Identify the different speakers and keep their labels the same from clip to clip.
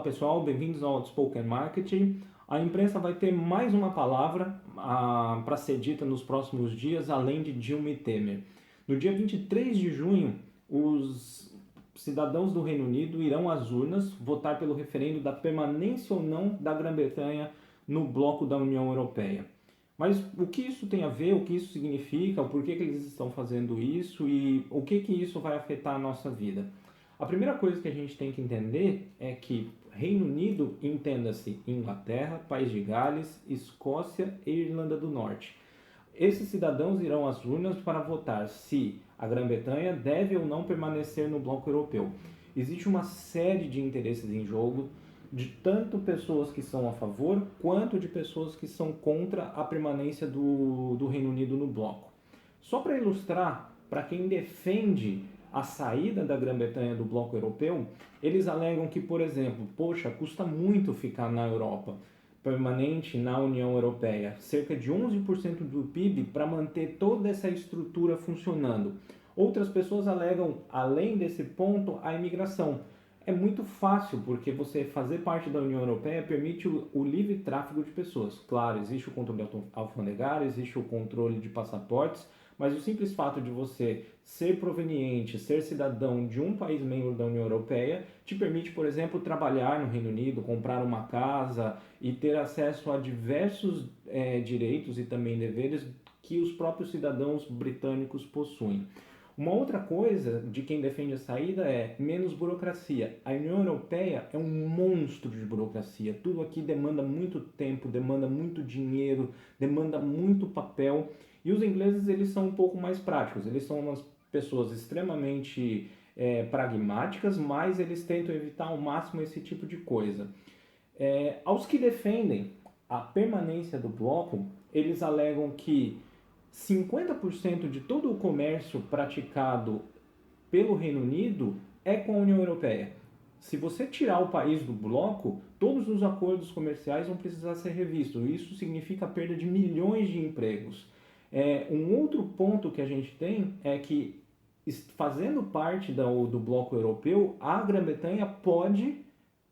Speaker 1: Olá pessoal, bem-vindos ao Outspoken Marketing. A imprensa vai ter mais uma palavra para ser dita nos próximos dias, além de Dilma e Temer. No dia 23 de junho, os cidadãos do Reino Unido irão às urnas votar pelo referendo da permanência ou não da Grã-Bretanha no bloco da União Europeia. Mas o que isso tem a ver, o que isso significa, o porquê que eles estão fazendo isso e o que isso vai afetar a nossa vida? A primeira coisa que a gente tem que entender é que Reino Unido, entenda-se Inglaterra, País de Gales, Escócia e Irlanda do Norte. Esses cidadãos irão às urnas para votar se a Grã-Bretanha deve ou não permanecer no bloco europeu. Existe uma série de interesses em jogo, de tanto pessoas que são a favor, quanto de pessoas que são contra a permanência do Reino Unido no bloco. Só para ilustrar, para quem defende a saída da Grã-Bretanha do bloco europeu, eles alegam que, por exemplo, poxa, custa muito ficar na Europa, permanente na União Europeia, cerca de 11% do PIB para manter toda essa estrutura funcionando. Outras pessoas alegam, além desse ponto, a imigração. É muito fácil, porque você fazer parte da União Europeia permite o livre tráfego de pessoas. Claro, existe o controle alfandegário, existe o controle de passaportes, mas o simples fato de você ser proveniente, ser cidadão de um país membro da União Europeia, te permite, por exemplo, trabalhar no Reino Unido, comprar uma casa e ter acesso a diversos direitos e também deveres que os próprios cidadãos britânicos possuem. Uma outra coisa de quem defende a saída é menos burocracia. A União Europeia é um monstro de burocracia. Tudo aqui demanda muito tempo, demanda muito dinheiro, demanda muito papel. E os ingleses, eles são um pouco mais práticos. Eles são umas pessoas extremamente pragmáticas, mas eles tentam evitar ao máximo esse tipo de coisa. Aos que defendem a permanência do bloco, eles alegam que 50% de todo o comércio praticado pelo Reino Unido é com a União Europeia. Se você tirar o país do bloco, todos os acordos comerciais vão precisar ser revistos. Isso significa a perda de milhões de empregos. Um outro ponto que a gente tem é que, fazendo parte do bloco europeu, a Grã-Bretanha pode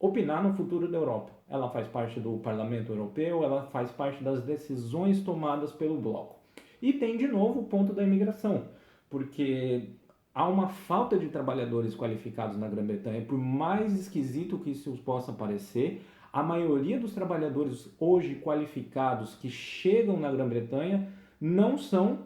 Speaker 1: opinar no futuro da Europa. Ela faz parte do Parlamento Europeu, ela faz parte das decisões tomadas pelo bloco. E tem de novo o ponto da imigração, porque há uma falta de trabalhadores qualificados na Grã-Bretanha. Por mais esquisito que isso possa parecer, a maioria dos trabalhadores hoje qualificados que chegam na Grã-Bretanha não são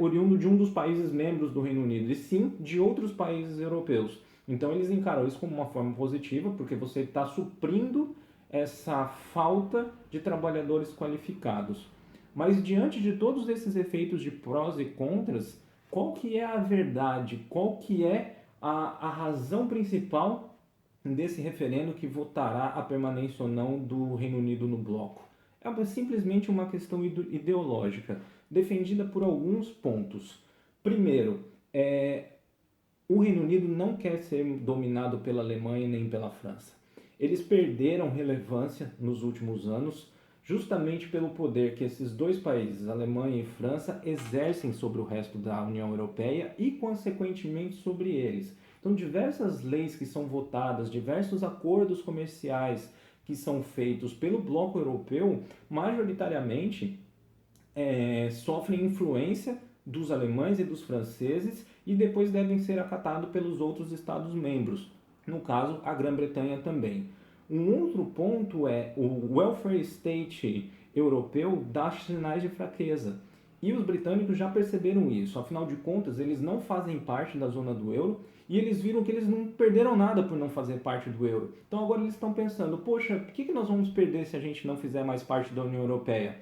Speaker 1: oriundos de um dos países membros do Reino Unido, e sim de outros países europeus. Então eles encaram isso como uma forma positiva, porque você está suprindo essa falta de trabalhadores qualificados. Mas diante de todos esses efeitos de prós e contras, qual que é a verdade? Qual que é a razão principal desse referendo que votará a permanência ou não do Reino Unido no bloco? É simplesmente uma questão ideológica, defendida por alguns pontos. Primeiro, o Reino Unido não quer ser dominado pela Alemanha nem pela França. Eles perderam relevância nos últimos anos, justamente pelo poder que esses dois países, Alemanha e França, exercem sobre o resto da União Europeia e, consequentemente, sobre eles. Então, diversas leis que são votadas, diversos acordos comerciais que são feitos pelo bloco europeu, majoritariamente sofrem influência dos alemães e dos franceses e depois devem ser acatados pelos outros Estados-membros, no caso, a Grã-Bretanha também. Um outro ponto é o welfare state europeu dá sinais de fraqueza. E os britânicos já perceberam isso. Afinal de contas, eles não fazem parte da zona do euro e eles viram que eles não perderam nada por não fazer parte do euro. Então agora eles estão pensando, poxa, por que nós vamos perder se a gente não fizer mais parte da União Europeia?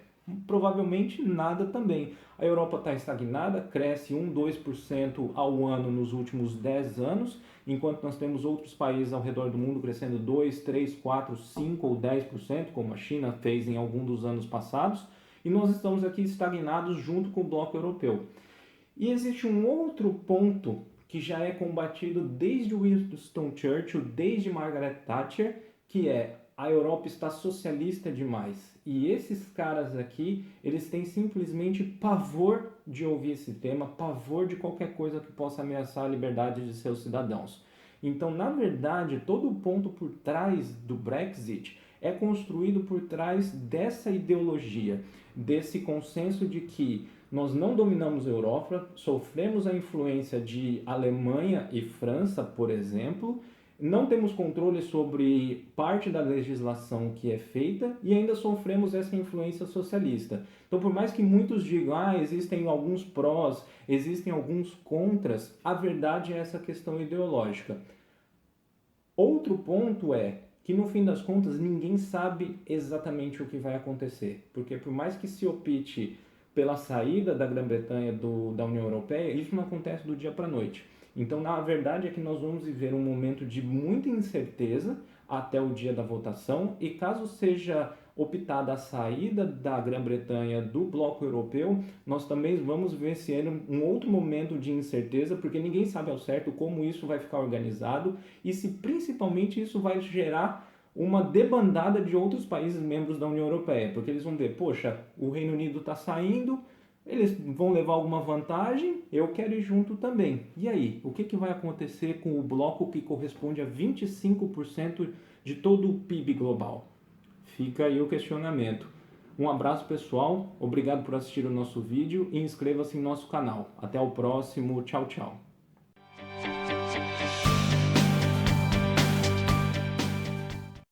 Speaker 1: Provavelmente nada também. A Europa está estagnada, cresce 1, 2% ao ano nos últimos 10 anos, enquanto nós temos outros países ao redor do mundo crescendo 2, 3, 4, 5 ou 10%, como a China fez em algum dos anos passados, e nós estamos aqui estagnados junto com o bloco europeu. E existe um outro ponto que já é combatido desde Winston Churchill, desde Margaret Thatcher, que é a Europa está socialista demais. E esses caras aqui, eles têm simplesmente pavor de ouvir esse tema, pavor de qualquer coisa que possa ameaçar a liberdade de seus cidadãos. Então, na verdade, todo o ponto por trás do Brexit é construído por trás dessa ideologia, desse consenso de que nós não dominamos a Europa, sofremos a influência de Alemanha e França, por exemplo, não temos controle sobre parte da legislação que é feita e ainda sofremos essa influência socialista. Então, por mais que muitos digam, existem alguns prós, existem alguns contras, a verdade é essa questão ideológica. Outro ponto é que, no fim das contas, ninguém sabe exatamente o que vai acontecer. Porque por mais que se opte pela saída da Grã-Bretanha da União Europeia, isso não acontece do dia para a noite. Então, na verdade, é que nós vamos viver um momento de muita incerteza até o dia da votação, e caso seja optada a saída da Grã-Bretanha do bloco europeu, nós também vamos viver um outro momento de incerteza, porque ninguém sabe ao certo como isso vai ficar organizado e se principalmente isso vai gerar uma debandada de outros países membros da União Europeia, porque eles vão ver, poxa, o Reino Unido está saindo, eles vão levar alguma vantagem, eu quero ir junto também. E aí, o que vai acontecer com o bloco que corresponde a 25% de todo o PIB global? Fica aí o questionamento. Um abraço pessoal, obrigado por assistir o nosso vídeo e inscreva-se em nosso canal. Até o próximo, tchau, tchau.